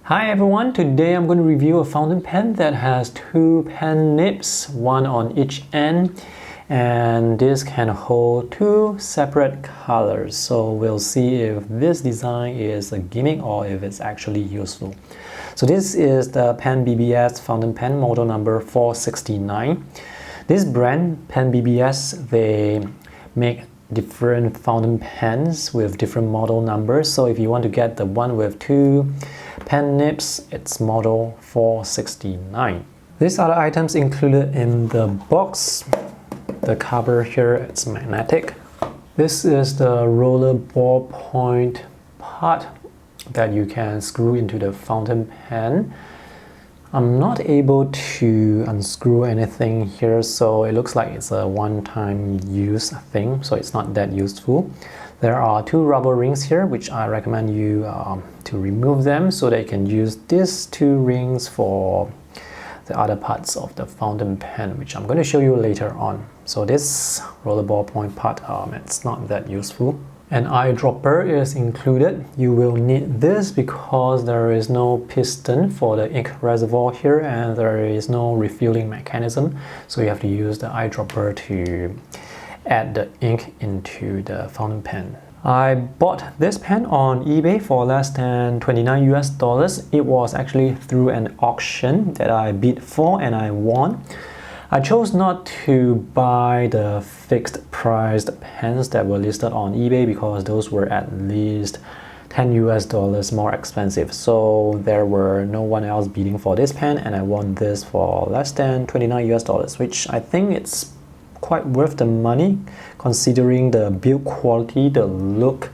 Hi everyone, today I'm going to review a fountain pen that has two pen nibs, one on each end, and this can hold two separate colors. So we'll see if this design is a gimmick or if it's actually useful. So this is the PENBBS fountain pen model number 469. This brand, PENBBS, they make different fountain pens with different model numbers. So if you want to get the one with two pen nibs, it's model 469. These are the items included in the box. The cover here, it's magnetic. This is the roller ballpoint part that you can screw into the fountain pen. I'm not able to unscrew anything here, so it looks like it's a one-time use thing, so it's not that useful. There are two rubber rings here, which I recommend you to remove them so that you can use these two rings for the other parts of the fountain pen, which I'm going to show you later on. So this roller ballpoint part, it's not that useful. An eyedropper is included. You will need this because there is no piston for the ink reservoir here and there is no refilling mechanism. So you have to use the eyedropper to add the ink into the fountain pen. I bought this pen on eBay for less than $29 US. It was actually through an auction that I bid for and I won. I chose not to buy the fixed priced pens that were listed on eBay because those were at least $10 US more expensive. So there were no one else bidding for this pen and I won this for less than $29 US, which I think it's quite worth the money considering the build quality, the look.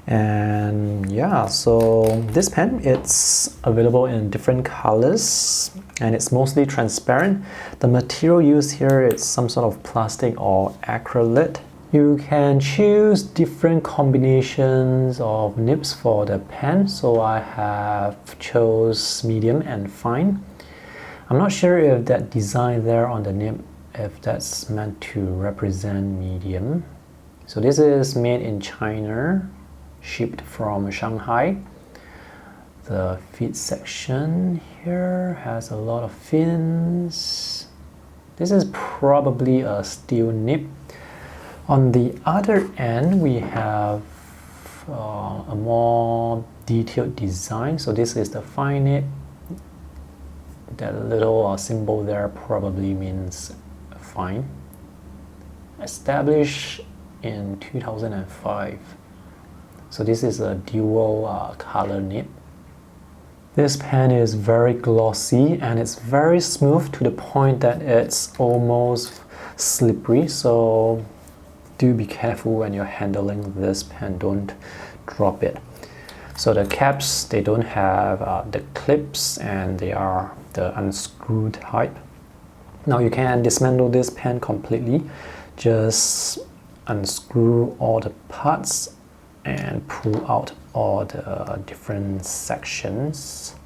And yeah, so this pen, it's available in different colors and it's mostly transparent. The material used here is some sort of plastic or acrylic. You can choose different combinations of nibs for the pen, so I have chose medium and fine. I'm not sure if that design there on the nib, if that's meant to represent medium. So this is made in China, shipped from Shanghai. The feed section here has a lot of fins. This is probably a steel nib. On the other end, we have a more detailed design. So this is the fine nib. That little symbol there probably means fine. Established in 2005. So this is a dual color nib. This pen is very glossy and it's very smooth to the point that it's almost slippery. So do be careful when you're handling this pen, don't drop it. So the caps, they don't have the clips and they are the unscrew type. Now you can dismantle this pen completely. Just unscrew all the parts and pull out all the different sections.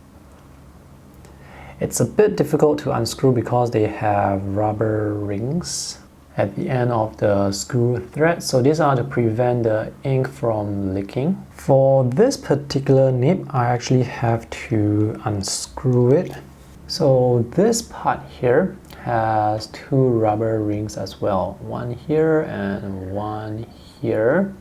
It's a bit difficult to unscrew because they have rubber rings at the end of the screw thread. So these are to prevent the ink from leaking. For this particular nib, I actually have to unscrew it. So this part here has two rubber rings as well. One here and one here.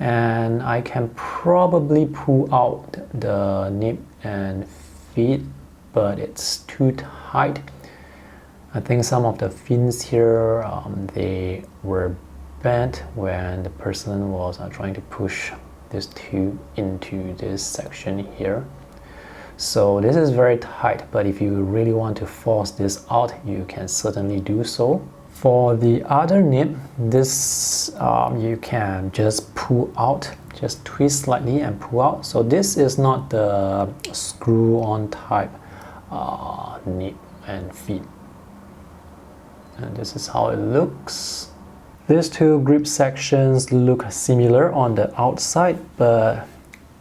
And I can probably pull out the nib and feed, but it's too tight. I think some of the fins here, they were bent when the person was trying to push this tube into this section here. So this is very tight, but if you really want to force this out, you can certainly do so. For the other nib, this you can just pull out, just twist slightly and pull out. So this is not the screw-on type nib and feed. And this is how it looks. These two grip sections look similar on the outside, but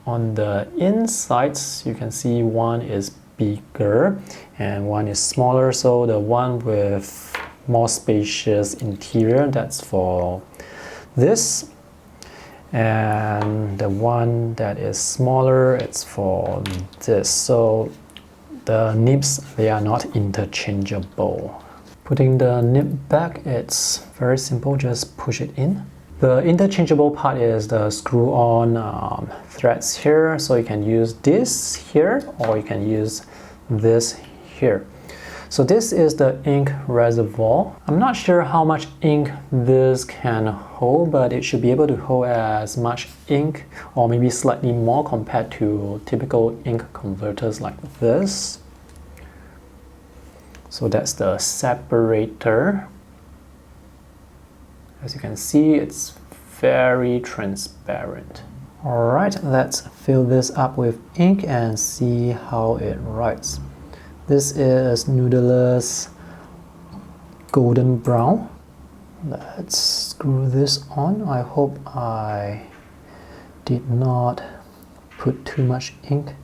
on the insides, you can see one is bigger and one is smaller. So the one with more spacious interior, that's for this. and the one that is smaller, it's for this. So the nibs, they are not interchangeable. Putting the nib back, it's very simple, just push it in. The interchangeable part is the screw-on threads here, so you can use this here or you can use this here. So this is the ink reservoir. I'm not sure how much ink this can hold, but it should be able to hold as much ink or maybe slightly more compared to typical ink converters like this. So that's the separator. As you can see, it's very transparent. Alright, let's fill this up with ink and see how it writes. This is Noodler's golden brown. Let's screw this on. I hope I did not put too much ink.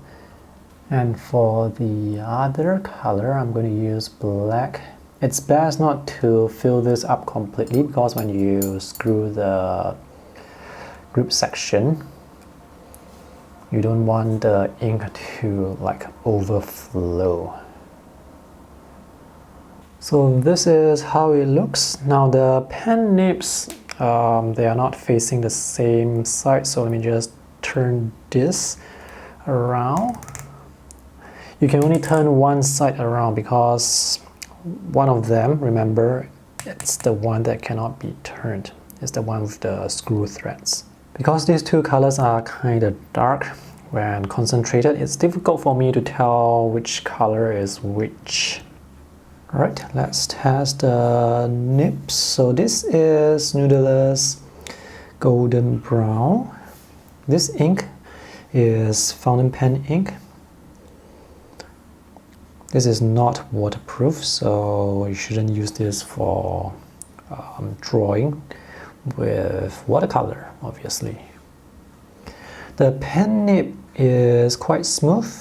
And for the other color, I'm going to use black. It's best not to fill this up completely because when you screw the grip section, you don't want the ink to like overflow. So this is how it looks. Now the pen nibs, they are not facing the same side, so let me just turn this around. You can only turn one side around because one of them, remember, it's the one that cannot be turned. It's the one with the screw threads. Because these two colors are kind of dark, when concentrated, it's difficult for me to tell which color is which. Alright, let's test the nibs. So this is Noodler's golden brown. This ink is fountain pen ink. This is not waterproof, so you shouldn't use this for drawing with watercolor, obviously. The pen nib is quite smooth.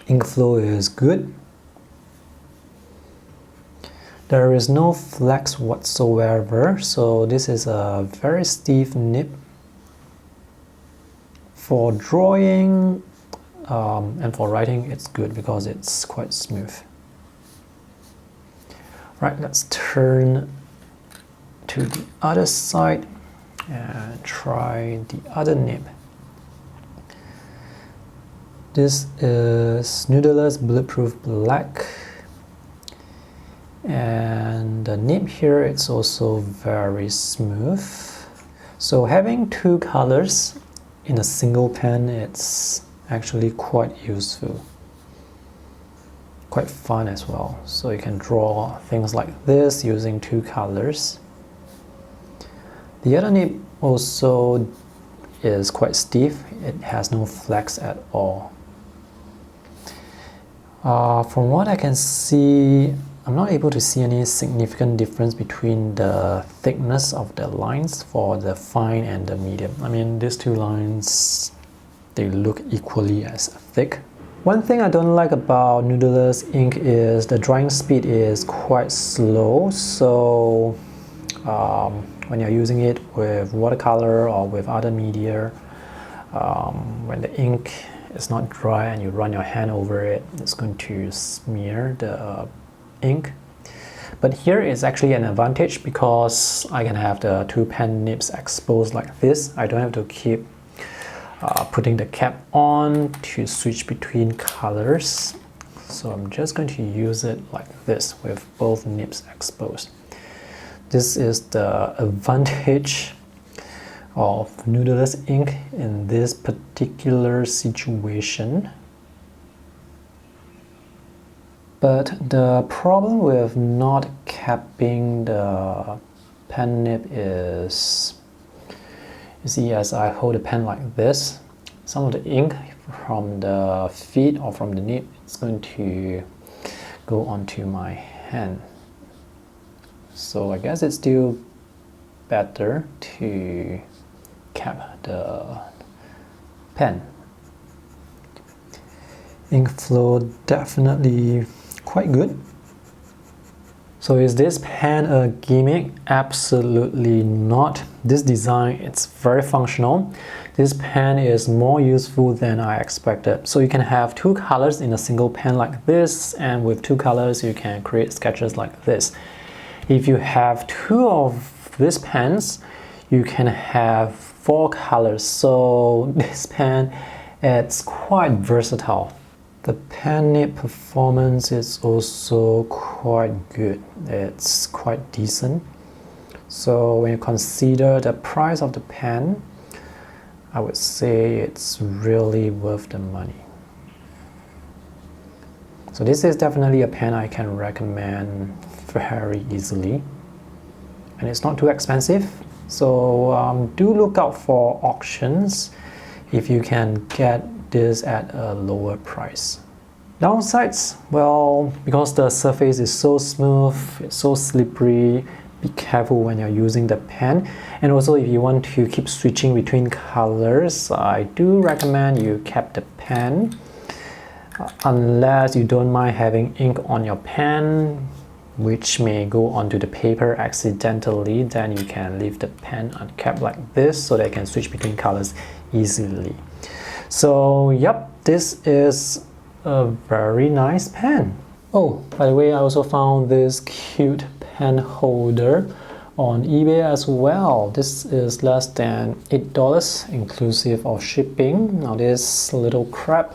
Ink flow is good. There is no flex whatsoever, so this is a very stiff nib. For drawing and for writing, it's good because it's quite smooth. Right, let's turn to the other side and try the other nib. This is Noodler's Bulletproof Black. And the nib here, it's also very smooth. So having two colors in a single pen, it's actually quite useful. Quite fun as well. So you can draw things like this using two colors. The other nib also is quite stiff. It has no flex at all. From what I can see, I'm not able to see any significant difference between the thickness of the lines for the fine and the medium. I mean, these two lines, they look equally as thick. One thing I don't like about Noodler's ink is the drying speed is quite slow. So when you're using it with watercolor or with other media, when the ink is not dry and you run your hand over it, it's going to smear the ink. But here is actually an advantage because I can have the two pen nibs exposed like this. I don't have to keep putting the cap on to switch between colors. So I'm just going to use it like this with both nibs exposed. This is the advantage of Noodler's ink in this particular situation. But the problem with not capping the pen nib is, you see, as I hold the pen like this, some of the ink from the feet or from the nib is going to go onto my hand. So I guess it's still better to cap the pen. Ink flow definitely quite good. So is this pen a gimmick? Absolutely not. This design, it's very functional. This pen is more useful than I expected. So you can have two colors in a single pen like this, and with two colors you can create sketches like this. If you have two of these pens, you can have four colors. So this pen, it's quite versatile. The pen nib performance is also quite good. It's quite decent. So when you consider the price of the pen, I would say it's really worth the money. So this is definitely a pen I can recommend very easily. And it's not too expensive. So do look out for auctions if you can get this at a lower price. Downsides, well, because the surface is so smooth, it's so slippery, be careful when you're using the pen. And also if you want to keep switching between colors, I do recommend you cap the pen. Unless you don't mind having ink on your pen, which may go onto the paper accidentally, then you can leave the pen uncapped like this so they can switch between colors easily. So yep, this is a very nice pen. Oh, by the way, I also found this cute pen holder on eBay as well. This is less than $8 inclusive of shipping. Now this little crab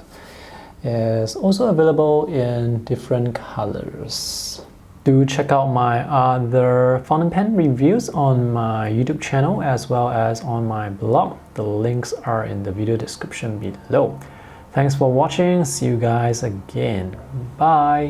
is also available in different colors. Do check out my other fountain pen reviews on my YouTube channel as well as on my blog. The links are in the video description below. Thanks for watching. See you guys again. Bye.